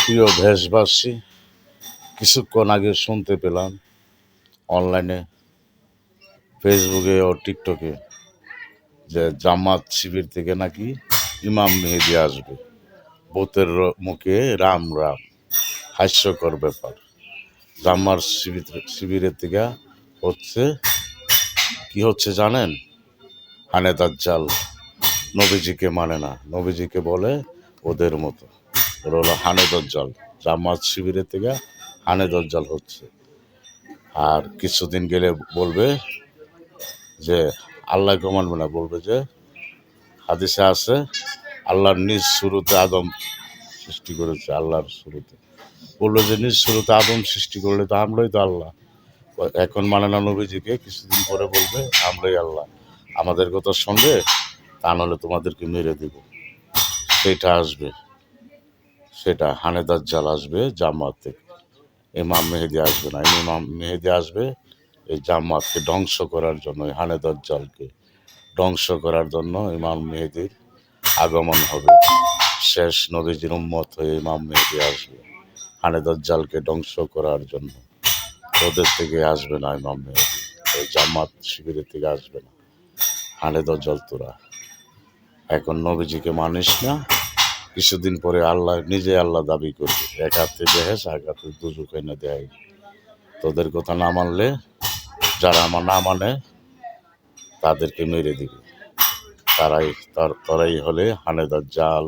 প্রিয় দেশবাসী, কিছুক্ষণ আগে শুনতে পেলাম অনলাইনে, ফেসবুকে ও টিকটকে যে জামাত শিবির থেকে নাকি ইমাম মেহেদী আসবে। ভূতের মুখে রাম রাম, হাস্যকর ব্যাপার। জামার শিবিরের থেকে হচ্ছে কি হচ্ছে জানেন? হানে দাজ্জাল নবীজিকে মানে না, নবীজিকে বলে ওদের মতো। ওরা হলো হানে দাজ্জাল। জামাত শিবিরের থেকে হানে দাজ্জাল হচ্ছে। আর কিছুদিন গেলে বলবে যে আল্লাহকে মানবে না, বলবে যে হাদিসে আছে আল্লাহর নিজ শুরুতে আদম সৃষ্টি করেছে। আল্লাহর শুরুতে বললো যে নিজ শুরুতে আদম সৃষ্টি করলে তো আমরাই তো আল্লাহ। এখন মানে না নবীজিকে, কিছুদিন পরে বলবে আমরাই আল্লাহ, আমাদের কথা শুনবে, তা নাহলে তোমাদেরকে মেরে দেব। সেটা আসবে, সেটা হানে দাজ্জাল আসবে জামাত থেকে। ইমাম মেহেদী আসবে না। ইমাম মেহেদী আসবে এই জামাতকে ধ্বংস করার জন্য, হানে দাজ্জালকে ধ্বংস করার জন্য ইমাম মেহেদীর আগমন হবে। শেষ নবীজির উম্মত হয়ে ইমাম মেহেদী আসবে হানে দাজ্জালকে ধ্বংস করার জন্য। ওদের থেকে আসবে না ইমাম মেহেদী, ওই জামাত শিবিরের থেকে আসবে না। হানে দাজ্জাল তোরা এখন নবীজিকে মানিস না, কিছুদিন পরে আল্লাহ নিজে আল্লাহ দাবি করবে। এক হাতে দেহেস, এক হাতে দুজক এনে দেয়। তোদের কথা না মানলে, যারা আমার না মানে তাদেরকে মেরে দিবে। তারাই হলে হানে দাজ্জাল।